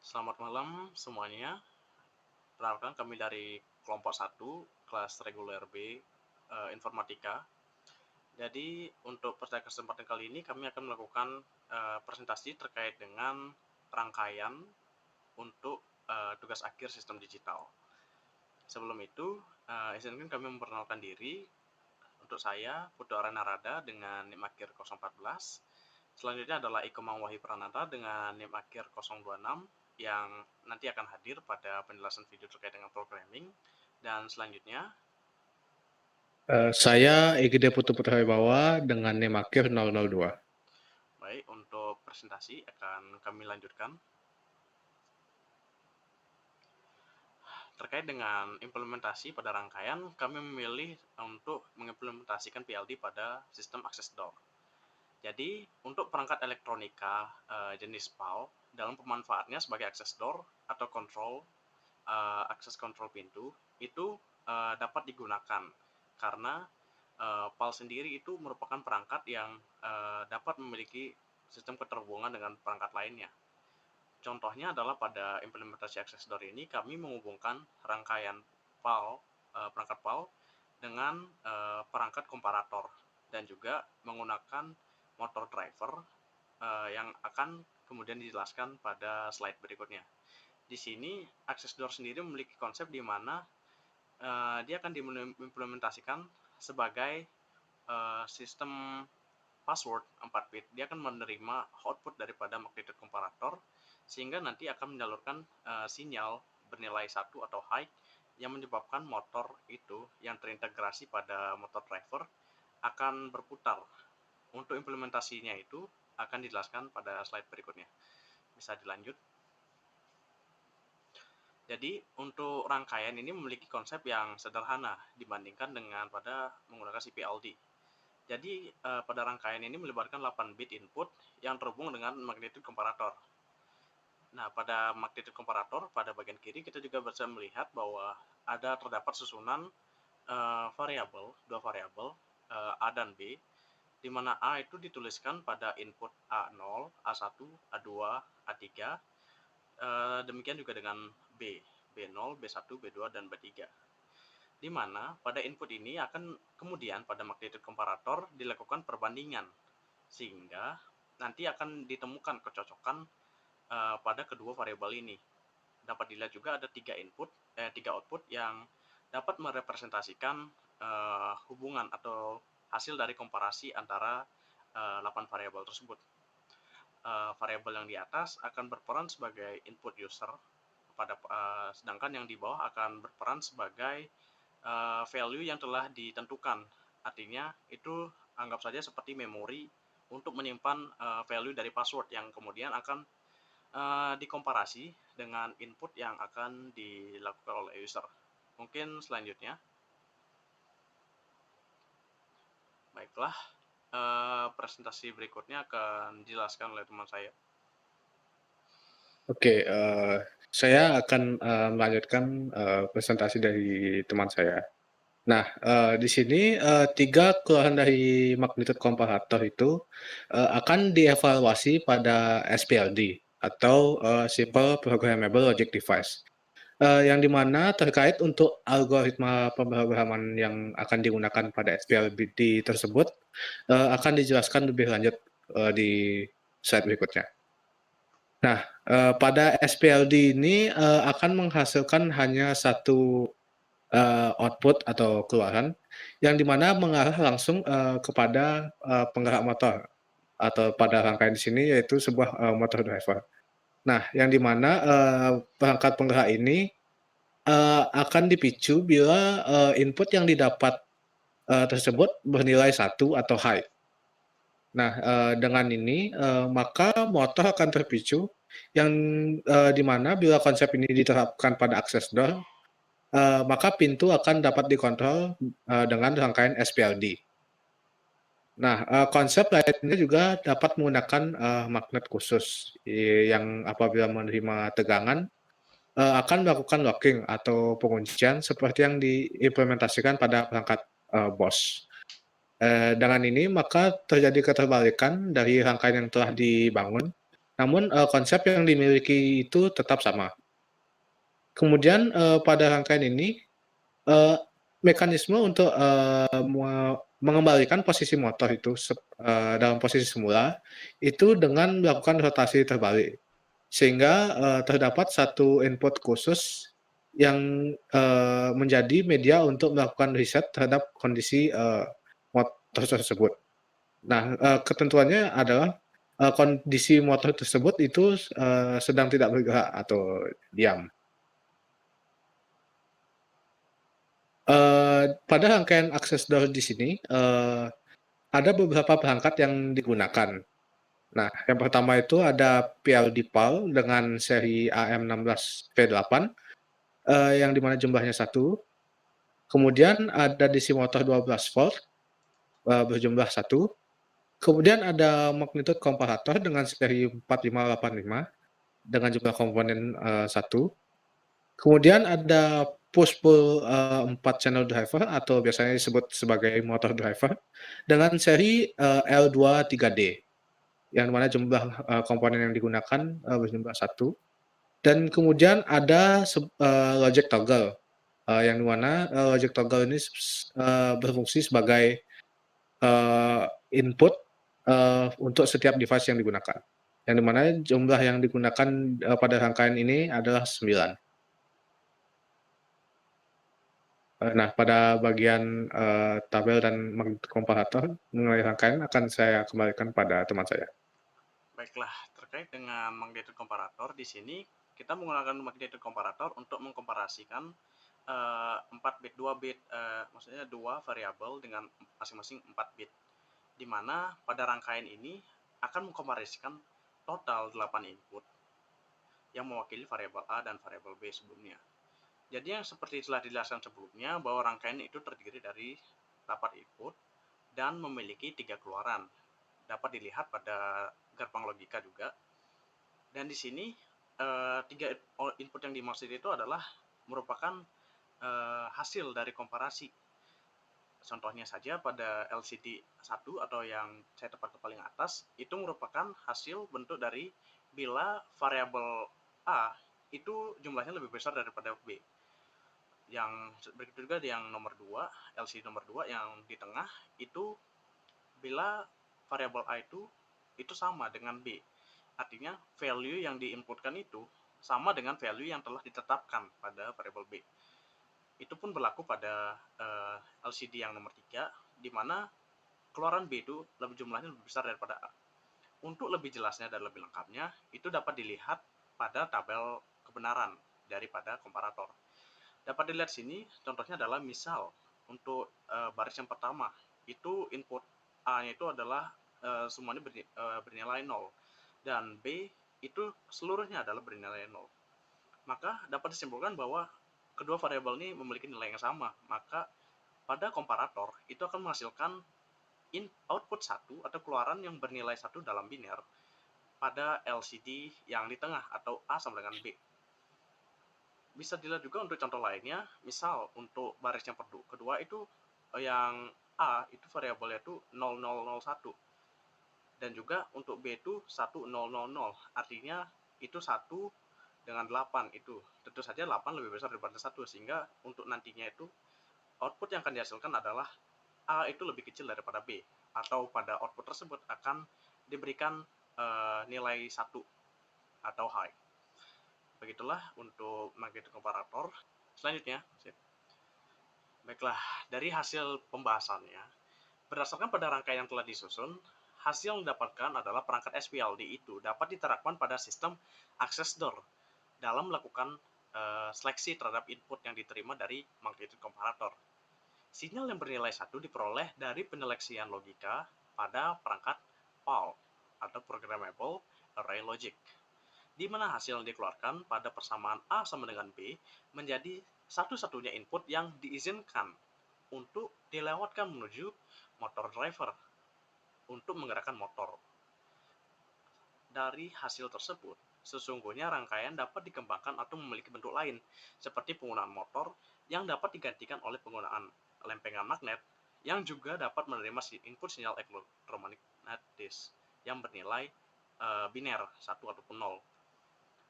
Selamat malam semuanya. Perkenalkan kami dari kelompok 1, kelas reguler B, Informatika. Jadi untuk pada kesempatan kali ini kami akan melakukan presentasi terkait dengan rangkaian untuk tugas akhir sistem digital. Sebelum itu, izinkan kami memperkenalkan diri. Untuk saya, Putu Aranarada dengan NIM akhir 014. Selanjutnya adalah Iko Mangwahi Pranata dengan NIM akhir 026 yang nanti akan hadir pada penjelasan video terkait dengan programming. Dan selanjutnya, Saya Igede Putu Putrawibawa dengan NIM akhir 002. baik, untuk presentasi akan kami lanjutkan. Terkait dengan implementasi pada rangkaian, kami memilih untuk mengimplementasikan PLD pada sistem access door. Jadi, untuk perangkat elektronika jenis PAL, dalam pemanfaatnya sebagai access door atau akses kontrol pintu, itu dapat digunakan karena PAL sendiri itu merupakan perangkat yang dapat memiliki sistem keterhubungan dengan perangkat lainnya. Contohnya adalah pada implementasi access door ini kami menghubungkan rangkaian perangkat PAL dengan perangkat komparator dan juga menggunakan motor driver yang akan kemudian dijelaskan pada slide berikutnya. Di sini access door sendiri memiliki konsep di mana dia akan diimplementasikan sebagai sistem password 4 bit. Dia akan menerima output daripada magnitude komparator sehingga nanti akan menyalurkan sinyal bernilai 1 atau high yang menyebabkan motor itu yang terintegrasi pada motor driver akan berputar. Untuk implementasinya itu akan dijelaskan pada slide berikutnya. Bisa dilanjut. Jadi untuk rangkaian ini memiliki konsep yang sederhana dibandingkan dengan pada menggunakan CPLD. Jadi pada rangkaian ini melibatkan 8 bit input yang terhubung dengan magnitude komparator. Nah, pada magnitude komparator pada bagian kiri kita juga bisa melihat bahwa terdapat susunan dua variabel A dan B, di mana A itu dituliskan pada input A0, A1, A2, A3. Demikian juga dengan B, B0, B1, B2, dan B3. Di mana pada input ini akan kemudian pada magnitude komparator dilakukan perbandingan sehingga nanti akan ditemukan kecocokan pada kedua variabel ini. Dapat dilihat juga ada tiga output yang dapat merepresentasikan hubungan atau hasil dari komparasi antara 8 variabel tersebut. Variabel yang di atas akan berperan sebagai input user sedangkan yang di bawah akan berperan sebagai value yang telah ditentukan. Artinya itu anggap saja seperti memori untuk menyimpan value dari password yang kemudian akan dikomparasi dengan input yang akan dilakukan oleh user. Mungkin selanjutnya. Baiklah, presentasi berikutnya akan dijelaskan oleh teman saya. Oke, saya akan melanjutkan presentasi dari teman saya. Nah, di sini 3 keluaran dari magnitude komparator itu akan dievaluasi pada SPLD atau Simple Programmable Logic Device. Yang dimana terkait untuk algoritma pemrograman yang akan digunakan pada SPLD tersebut akan dijelaskan lebih lanjut di slide berikutnya. Nah, pada SPLD ini akan menghasilkan hanya satu output atau keluaran yang dimana mengarah langsung kepada penggerak motor atau pada rangkaian di sini yaitu sebuah motor driver. Nah, yang dimana perangkat penggerak ini akan dipicu bila input yang didapat tersebut bernilai 1 atau high. Nah, dengan ini maka motor akan terpicu yang di mana bila konsep ini diterapkan pada access door, maka pintu akan dapat dikontrol dengan rangkaian SPLD. Nah, konsep lainnya juga dapat menggunakan magnet khusus yang apabila menerima tegangan akan melakukan locking atau penguncian seperti yang diimplementasikan pada perangkat BOS. Dengan ini maka terjadi keterbalikan dari rangkaian yang telah dibangun, namun, konsep yang dimiliki itu tetap sama. Kemudian, pada rangkaian ini, eee, mekanisme untuk, mengembalikan posisi motor itu dalam posisi semula, itu dengan melakukan rotasi terbalik. Sehingga, terdapat satu input khusus yang, menjadi media untuk melakukan riset terhadap kondisi, motor tersebut. Nah, ketentuannya adalah, kondisi motor tersebut itu, sedang tidak bergerak atau diam. Pada rangkaian akses door di sini, ada beberapa perangkat yang digunakan. Nah, yang pertama itu ada PLD PAL dengan seri AM16V8, yang di mana jumlahnya 1. Kemudian ada DC motor 12 volt, berjumlah 1. Kemudian ada magnitude komparator dengan seri 4585 dengan jumlah komponen, 1. Kemudian ada push pull, 4 channel driver atau biasanya disebut sebagai motor driver dengan seri, L23D, yang mana jumlah, komponen yang digunakan, berjumlah 1. Dan kemudian ada logic toggle, yang di mana, logic toggle ini berfungsi sebagai, eee, input, untuk setiap device yang digunakan. Yang di mana jumlah yang digunakan, pada rangkaian ini adalah 9. Nah, pada bagian, tabel dan komparator mengenai rangkaian akan saya kembalikan pada teman saya. Baiklah, terkait dengan magnitude komparator, di sini kita menggunakan magnitude komparator untuk mengkomparasikan 4 bit, 2 bit, maksudnya 2 variabel dengan masing-masing 4 bit. Di mana pada rangkaian ini akan mengkomparasikan total 8 input yang mewakili variabel A dan variabel B sebelumnya. Jadi yang seperti telah dijelaskan sebelumnya, bahwa rangkaian itu terdiri dari 8 input dan memiliki 3 keluaran. Dapat dilihat pada gerbang logika juga. Dan di sini 3 input yang dimaksud itu adalah merupakan hasil dari komparasi. Contohnya saja pada LCD 1 atau yang saya tempatkan paling atas, itu merupakan hasil bentuk dari bila variabel A itu jumlahnya lebih besar daripada B. Yang berikut juga yang nomor 2, LCD nomor 2 yang di tengah, itu bila variabel A itu sama dengan B. Artinya value yang diinputkan itu sama dengan value yang telah ditetapkan pada variabel B. Itu pun berlaku pada LCD yang nomor 3, di mana keluaran B itu jumlahnya lebih besar daripada A. Untuk lebih jelasnya dan lebih lengkapnya, itu dapat dilihat pada tabel kebenaran daripada komparator. Dapat dilihat sini, contohnya adalah misal untuk baris yang pertama, itu input A-nya itu adalah semuanya bernilai 0, dan B itu seluruhnya adalah bernilai 0. Maka dapat disimpulkan bahwa kedua variabel ini memiliki nilai yang sama. Maka pada komparator itu akan menghasilkan output 1 atau keluaran yang bernilai 1 dalam biner pada LCD yang di tengah atau A sama dengan B. Bisa dilihat juga untuk contoh lainnya, misal untuk baris yang kedua itu yang A itu variabelnya itu 0001, dan juga untuk B itu 1000, artinya itu 1 dengan 8 itu. Tentu saja 8 lebih besar daripada 1, sehingga untuk nantinya itu output yang akan dihasilkan adalah A itu lebih kecil daripada B, atau pada output tersebut akan diberikan nilai 1 atau high. Begitulah untuk magnitude komparator. Selanjutnya, baiklah, dari hasil pembahasannya, berdasarkan pada rangkaian yang telah disusun, hasil yang didapatkan adalah perangkat SPLD itu dapat diterapkan pada sistem access door dalam melakukan seleksi terhadap input yang diterima dari magnitude komparator. Sinyal yang bernilai 1 diperoleh dari penyeleksian logika pada perangkat PAL atau Programmable Array Logic, di mana hasil yang dikeluarkan pada persamaan A sama dengan B menjadi satu-satunya input yang diizinkan untuk dilewatkan menuju motor driver untuk menggerakkan motor. Dari hasil tersebut, sesungguhnya rangkaian dapat dikembangkan atau memiliki bentuk lain, seperti penggunaan motor yang dapat digantikan oleh penggunaan lempengan magnet yang juga dapat menerima input sinyal elektromagnetis yang bernilai biner 1 ataupun 0.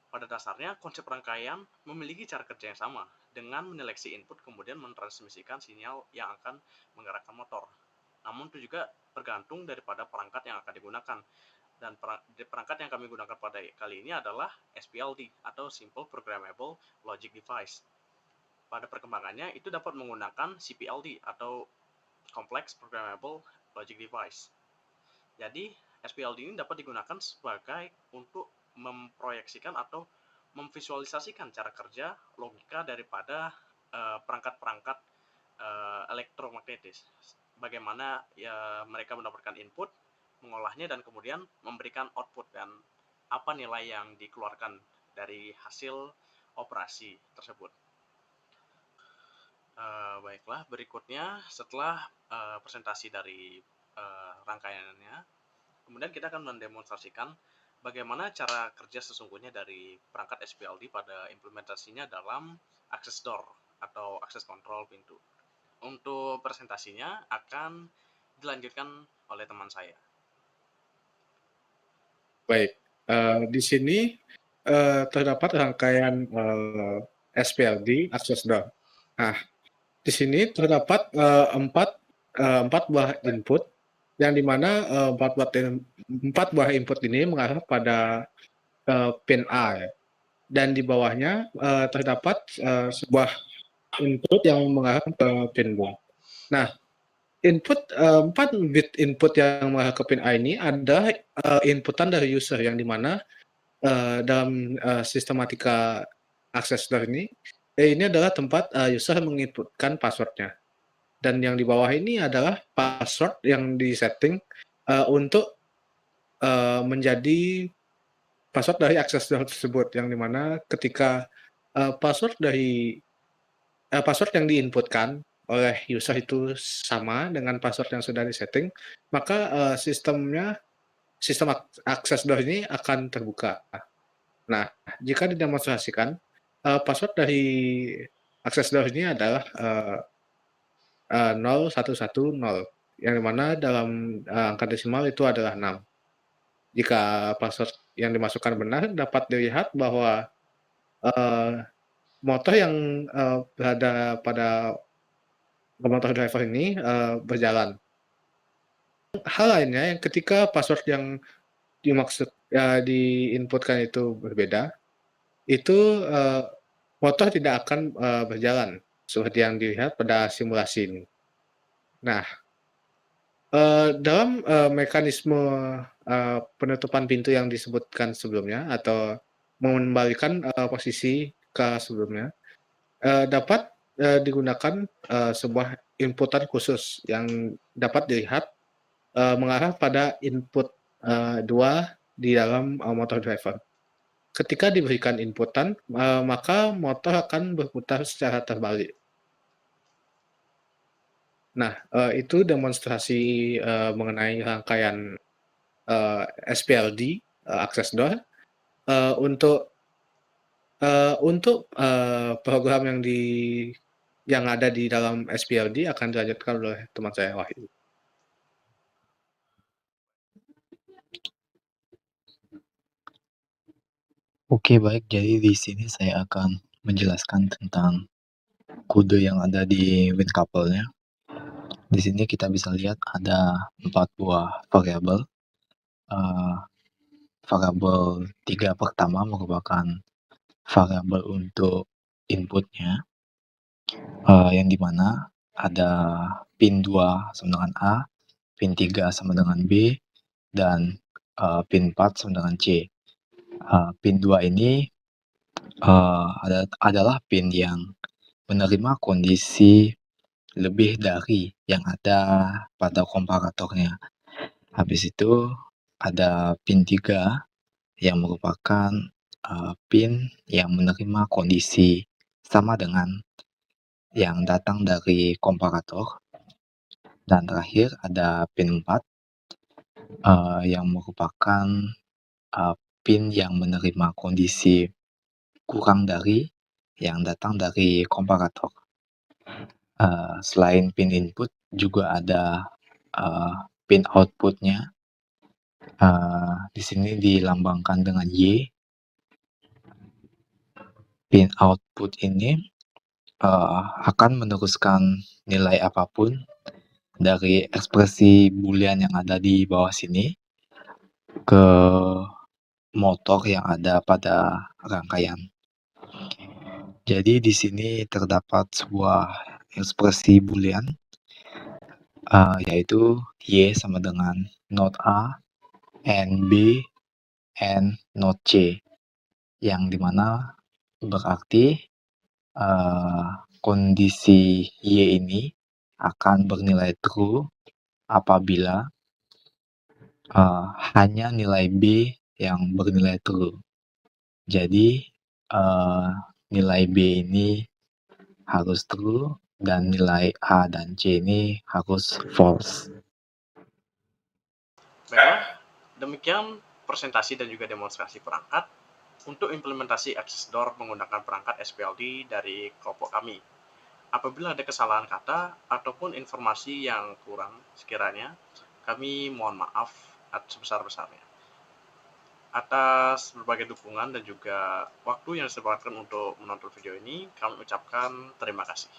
Pada dasarnya konsep rangkaian memiliki cara kerja yang sama dengan menyeleksi input kemudian mentransmisikan sinyal yang akan menggerakkan motor. Namun itu juga bergantung daripada perangkat yang akan digunakan. Dan perangkat yang kami gunakan pada kali ini adalah SPLD atau Simple Programmable Logic Device. Pada perkembangannya itu dapat menggunakan CPLD atau Complex Programmable Logic Device. Jadi SPLD ini dapat digunakan sebagai untuk memproyeksikan atau memvisualisasikan cara kerja logika daripada perangkat-perangkat elektromagnetis. Bagaimana ya mereka mendapatkan input, mengolahnya dan kemudian memberikan output dan apa nilai yang dikeluarkan dari hasil operasi tersebut. Baiklah, berikutnya setelah presentasi dari rangkaiannya, kemudian kita akan mendemonstrasikan bagaimana cara kerja sesungguhnya dari perangkat SPLD pada implementasinya dalam access door atau access control pintu. Untuk presentasinya akan dilanjutkan oleh teman saya. Baik, di sini terdapat rangkaian SPLD access door. Nah, di sini terdapat empat buah input yang dimana empat buah input ini mengarah pada pin A, ya. Dan di bawahnya terdapat sebuah input yang mengarah ke pin B. Nah, 4 bit input yang mengarah ke pin A ini ada inputan dari user yang dimana dalam sistematika access door ini adalah tempat user menginputkan passwordnya. Dan yang di bawah ini adalah password yang disetting untuk menjadi password dari access door tersebut, yang dimana ketika password yang diinputkan oleh user itu sama dengan password yang sudah disetting, maka sistem access door ini akan terbuka. Nah, jika didemonstrasikan, password dari access door ini adalah 0110, yang dimana dalam angka desimal itu adalah 6. Jika password yang dimasukkan benar, dapat dilihat bahwa motor yang berada pada motor driver ini berjalan. Hal lainnya yang ketika password yang diinputkan itu berbeda, itu motor tidak akan berjalan seperti yang dilihat pada simulasi ini. Nah, dalam mekanisme penutupan pintu yang disebutkan sebelumnya atau mengembalikan posisi ke sebelumnya, dapat digunakan sebuah inputan khusus yang dapat dilihat mengarah pada input 2 di dalam motor driver. Ketika diberikan inputan, maka motor akan berputar secara terbalik. Nah, itu demonstrasi mengenai rangkaian SPLD access door. Untuk program yang ada di dalam SPLD akan dilanjutkan oleh teman saya, Wahyu. Oke, baik. Jadi di sini saya akan menjelaskan tentang kode yang ada di WinCouple-nya. Di sini kita bisa lihat ada 4 buah variabel. Variabel 3 pertama merupakan variabel untuk inputnya, yang dimana ada pin 2 sama dengan A, pin 3 sama dengan B, dan pin 4 sama dengan C. Pin 2 ini adalah pin yang menerima kondisi lebih dari yang ada pada komparatornya. Habis itu ada pin 3 yang merupakan pin yang menerima kondisi sama dengan yang datang dari komparator. Dan terakhir ada pin 4 yang merupakan pin yang menerima kondisi kurang dari yang datang dari komparator. Selain pin input juga ada pin outputnya Di sini dilambangkan dengan Y. Pin output ini akan meneruskan nilai apapun dari ekspresi boolean yang ada di bawah sini ke motor yang ada pada rangkaian. Jadi di sini terdapat sebuah ekspresi boolean yaitu Y sama dengan not A and B and not C, yang dimana berarti kondisi Y ini akan bernilai true apabila hanya nilai B yang bernilai true. Jadi nilai B ini harus true dan nilai A dan C ini harus false. Baiklah, demikian presentasi dan juga demonstrasi perangkat untuk implementasi access door menggunakan perangkat SPLD dari kelompok kami. Apabila ada kesalahan kata ataupun informasi yang kurang sekiranya, kami mohon maaf sebesar-besarnya. Atas berbagai dukungan dan juga waktu yang disempatkan untuk menonton video ini, kami ucapkan terima kasih.